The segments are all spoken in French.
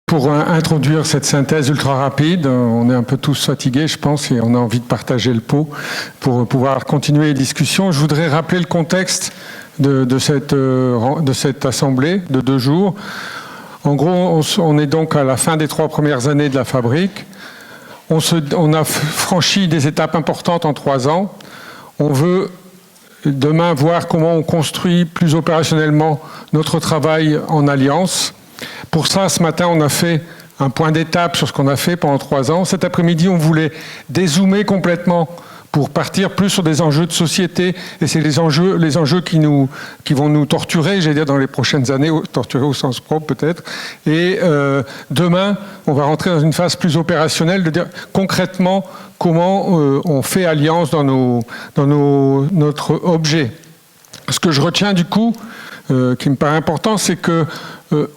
Pour introduire cette synthèse ultra rapide, on est un peu tous fatigués, je pense, et on a envie de partager le pot pour pouvoir continuer les discussions. Je voudrais rappeler le contexte de cette assemblée de 2 jours. En gros, on est donc à la fin des 3 premières années de la fabrique. On a franchi des étapes importantes en 3 ans. On veut demain voir comment on construit plus opérationnellement notre travail en alliance. Pour ça, ce matin, on a fait un point d'étape sur ce qu'on a fait pendant 3 ans. Cet après-midi, on voulait dézoomer complètement pour partir plus sur des enjeux de société. Et c'est les enjeux qui vont nous torturer, j'allais dire, dans les prochaines années, torturer au sens propre peut-être. Et demain, on va rentrer dans une phase plus opérationnelle, de dire concrètement comment on fait alliance dans notre objet. Ce que je retiens du coup, qui me paraît important, c'est que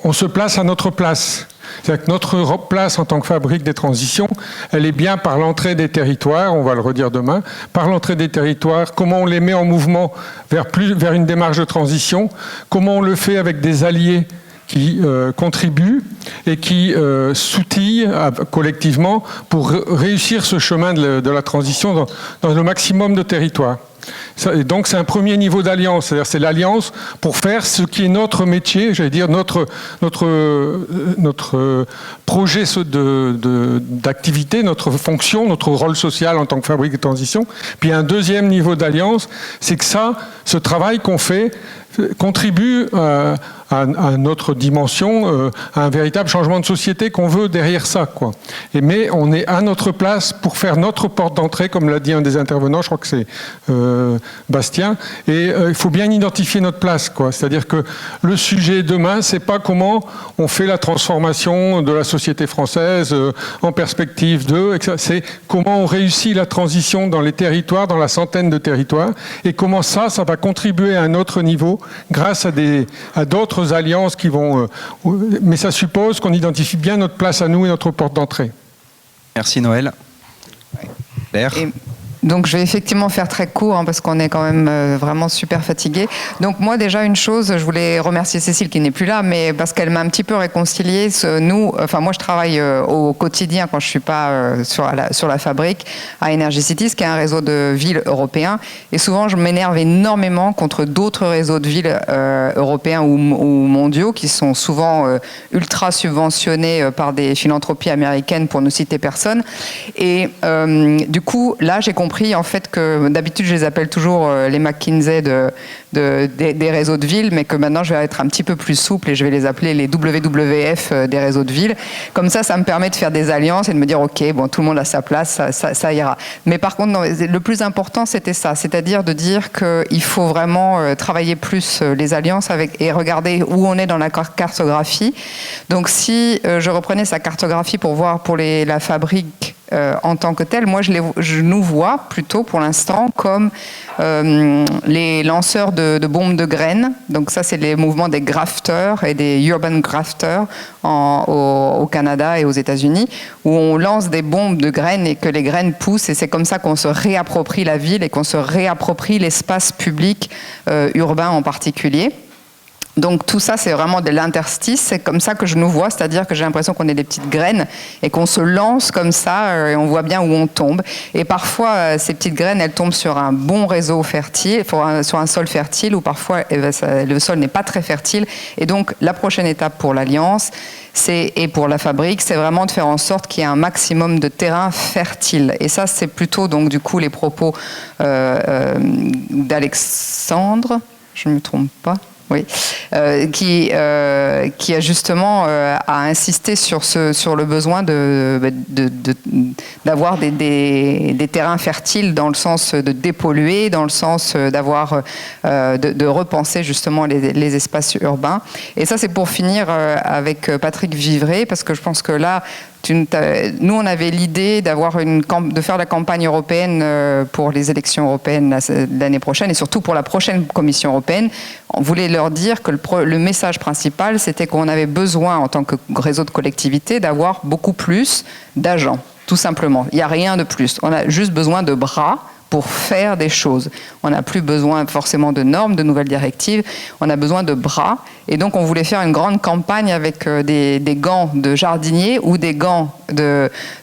on se place à notre place. C'est-à-dire que notre place en tant que fabrique des transitions, elle est bien par l'entrée des territoires, on va le redire demain, par l'entrée des territoires, comment on les met en mouvement vers une démarche de transition, comment on le fait avec des alliés qui contribuent et qui s'outillent collectivement pour réussir ce chemin de la transition dans le maximum de territoires. Et donc c'est un premier niveau d'alliance, c'est-à-dire c'est l'alliance pour faire ce qui est notre métier, j'allais dire notre projet d'activité, notre fonction, notre rôle social en tant que fabrique de transition. Puis un deuxième niveau d'alliance, c'est que ce travail qu'on fait contribue à notre dimension, à un véritable changement de société qu'on veut derrière ça, quoi. Mais on est à notre place pour faire notre porte d'entrée, comme l'a dit un des intervenants, je crois que c'est Bastien, et il faut bien identifier notre place, quoi. C'est-à-dire que le sujet demain, c'est pas comment on fait la transformation de la société française en perspective c'est comment on réussit la transition dans les territoires, dans la centaine de territoires, et comment ça va contribuer à un autre niveau grâce à d'autres alliances qui vont... mais ça suppose qu'on identifie bien notre place à nous et notre porte d'entrée. Merci Noël. Claire. Donc je vais effectivement faire très court parce qu'on est quand même vraiment super fatigué. Donc moi déjà une chose, je voulais remercier Cécile qui n'est plus là, mais parce qu'elle m'a un petit peu réconcilié. Moi je travaille au quotidien quand je suis pas sur la fabrique à Energy Cities, qui est un réseau de villes européens. Et souvent je m'énerve énormément contre d'autres réseaux de villes européens ou mondiaux qui sont souvent ultra subventionnés par des philanthropies américaines, pour ne citer personne. Et du coup là j'ai compris en fait que d'habitude je les appelle toujours les McKinsey des réseaux de villes, mais que maintenant je vais être un petit peu plus souple et je vais les appeler les WWF des réseaux de villes. Comme ça me permet de faire des alliances et de me dire ok, bon, tout le monde a sa place, ça ira. Mais par contre, non, le plus important c'était ça, c'est-à-dire de dire qu'il faut vraiment travailler plus les alliances et regarder où on est dans la cartographie. Donc si je reprenais sa cartographie pour voir pour la fabrique en tant que telle, moi je nous vois plutôt pour l'instant comme les lanceurs de bombes de graines. Donc ça c'est les mouvements des grafters et des urban grafters au Canada et aux États-Unis, où on lance des bombes de graines et que les graines poussent, et c'est comme ça qu'on se réapproprie la ville et qu'on se réapproprie l'espace public urbain en particulier. Donc tout ça, c'est vraiment de l'interstice, c'est comme ça que je nous vois, c'est-à-dire que j'ai l'impression qu'on est des petites graines et qu'on se lance comme ça et on voit bien où on tombe. Et parfois, ces petites graines, elles tombent sur un bon réseau fertile, sur un sol fertile, ou parfois le sol n'est pas très fertile. Et donc la prochaine étape pour l'Alliance, et pour la fabrique, c'est vraiment de faire en sorte qu'il y ait un maximum de terrain fertile. Et ça, c'est plutôt donc du coup les propos d'Alexandre, je ne me trompe pas. Oui, qui a justement a insisté sur le besoin d'avoir des terrains fertiles, dans le sens de dépolluer, dans le sens d'avoir de repenser justement les espaces urbains. Et ça, c'est pour finir avec Patrick Vivray, parce que je pense que là, nous, on avait l'idée de faire la campagne européenne pour les élections européennes l'année prochaine, et surtout pour la prochaine Commission européenne. On voulait leur dire que le message principal, c'était qu'on avait besoin, en tant que réseau de collectivités, d'avoir beaucoup plus d'agents, tout simplement. Il n'y a rien de plus. On a juste besoin de bras pour faire des choses. On n'a plus besoin forcément de normes, de nouvelles directives, on a besoin de bras. Et donc on voulait faire une grande campagne avec des gants de jardiniers ou des gants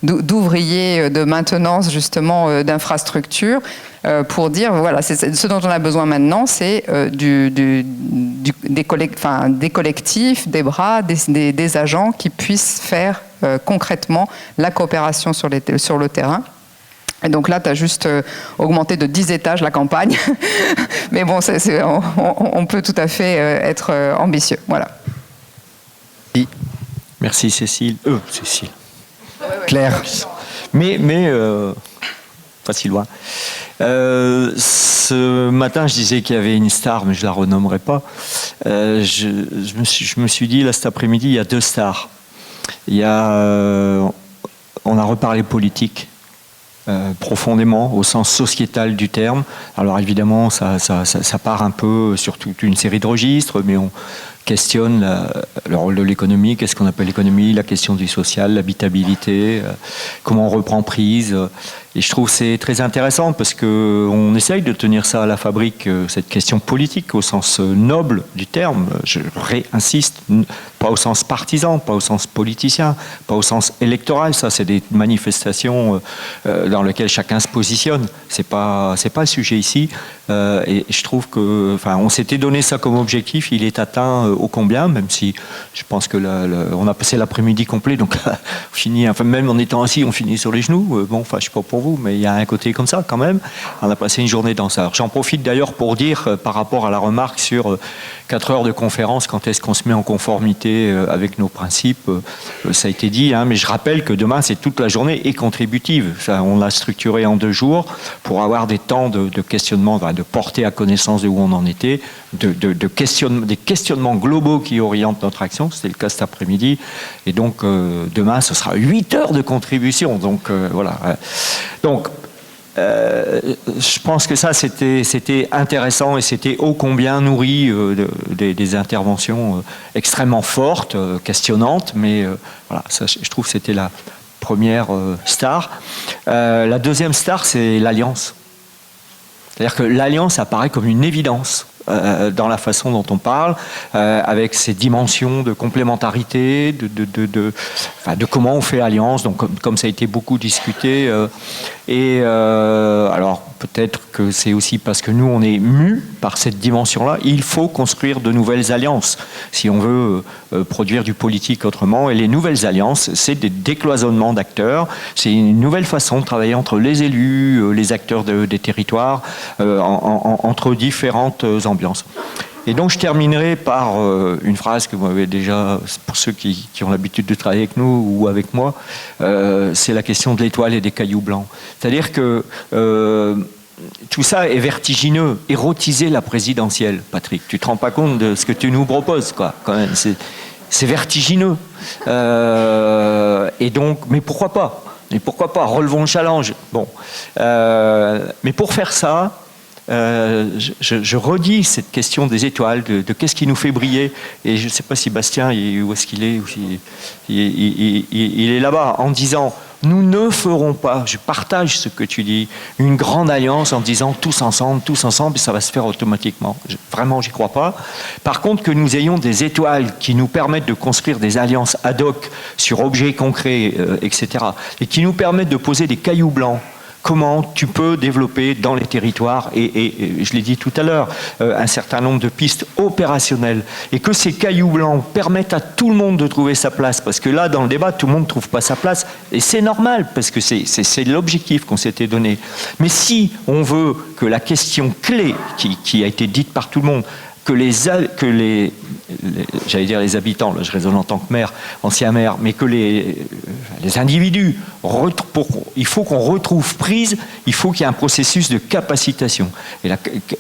d'ouvriers de maintenance justement d'infrastructures pour dire, voilà, ce dont on a besoin maintenant, c'est des collectifs, des bras, des agents qui puissent faire concrètement la coopération sur le terrain. Et donc là, tu as juste augmenté de 10 étages la campagne. Mais bon, on peut tout à fait être ambitieux. Voilà. Merci Cécile. Cécile. Claire. Mais pas si loin. Ce matin, je disais qu'il y avait une star, mais je la renommerai pas. Je me suis dit, là, cet après-midi, il y a 2 stars. On a reparlé politique. Profondément, au sens sociétal du terme. Alors évidemment, ça part un peu sur toute une série de registres, mais on questionne le rôle de l'économie, qu'est-ce qu'on appelle l'économie, la question du social, l'habitabilité, comment on reprend prise. Et je trouve que c'est très intéressant parce qu'on essaye de tenir ça à la fabrique, cette question politique au sens noble du terme. Je réinsiste, pas au sens partisan, pas au sens politicien, pas au sens électoral. Ça, c'est des manifestations dans lesquelles chacun se positionne. C'est pas le sujet ici. Et je trouve que, enfin, on s'était donné ça comme objectif. Il est atteint ô combien, même si je pense que on a passé l'après-midi complet, donc on finit, enfin, même en étant assis, on finit sur les genoux. Bon, enfin, je sais pas pour vous, mais il y a un côté comme ça quand même. On a passé une journée dans ça. Alors, j'en profite d'ailleurs pour dire, par rapport à la remarque sur 4 heures de conférence, quand est-ce qu'on se met en conformité avec nos principes, ça a été dit, hein, mais je rappelle que demain, c'est toute la journée et contributive. Ça, on l'a structuré en 2 jours pour avoir des temps de questionnement, de porter à connaissance de où on en était, des questionnements globaux qui orientent notre action. C'était le cas cet après-midi. Et donc, demain, ce sera 8 heures de contribution. Donc, voilà. Donc, je pense que ça, c'était intéressant et c'était ô combien nourri des interventions extrêmement fortes, questionnantes. Mais voilà, ça, je trouve que c'était la première star. La deuxième star, c'est l'alliance. C'est-à-dire que l'alliance apparaît comme une évidence dans la façon dont on parle, avec ces dimensions de complémentarité, de comment on fait alliance, donc comme ça a été beaucoup discuté. Alors peut-être que c'est aussi parce que nous on est mus par cette dimension-là, il faut construire de nouvelles alliances si on veut produire du politique autrement. Et les nouvelles alliances, c'est des décloisonnements d'acteurs, c'est une nouvelle façon de travailler entre les élus, les acteurs des territoires, entre différentes ambiances. Et donc je terminerai par une phrase que vous avez déjà, pour ceux qui ont l'habitude de travailler avec nous ou avec moi, c'est la question de l'étoile et des cailloux blancs. C'est-à-dire que tout ça est vertigineux. Érotiser la présidentielle, Patrick, tu te rends pas compte de ce que tu nous proposes, quoi, quand même. C'est vertigineux. Et donc, mais pourquoi pas ? Et pourquoi pas ? Relevons le challenge. Bon, mais pour faire ça, je redis cette question des étoiles, de qu'est-ce qui nous fait briller. Et je ne sais pas si Bastien, où est-ce qu'il est, ou si, il est là-bas, en disant, nous ne ferons pas, je partage ce que tu dis, une grande alliance en disant tous ensemble, et ça va se faire automatiquement. Vraiment, j'y crois pas. Par contre, que nous ayons des étoiles qui nous permettent de construire des alliances ad hoc sur objets concrets, etc., et qui nous permettent de poser des cailloux blancs. Comment tu peux développer dans les territoires, et je l'ai dit tout à l'heure, un certain nombre de pistes opérationnelles, et que ces cailloux blancs permettent à tout le monde de trouver sa place, parce que là, dans le débat, tout le monde ne trouve pas sa place, et c'est normal, parce que c'est l'objectif qu'on s'était donné. Mais si on veut que la question clé, qui a été dite par tout le monde, que les j'allais dire les habitants, là je raisonne en tant que maire, ancien maire, mais que les individus, il faut qu'on retrouve prise, il faut qu'il y ait un processus de capacitation, et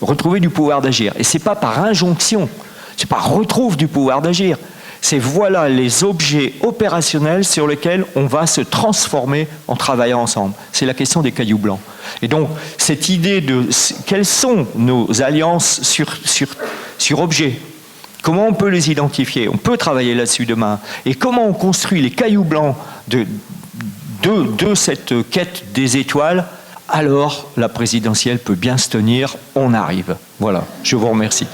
retrouver du pouvoir d'agir. Et c'est pas par injonction, c'est pas retrouve du pouvoir d'agir, c'est voilà les objets opérationnels sur lesquels on va se transformer en travaillant ensemble. C'est la question des cailloux blancs. Et donc, cette idée de quelles sont nos alliances sur objets, comment on peut les identifier, on peut travailler là-dessus demain, et comment on construit les cailloux blancs de cette quête des étoiles alors la présidentielle peut bien se tenir, on arrive. Voilà, je vous remercie.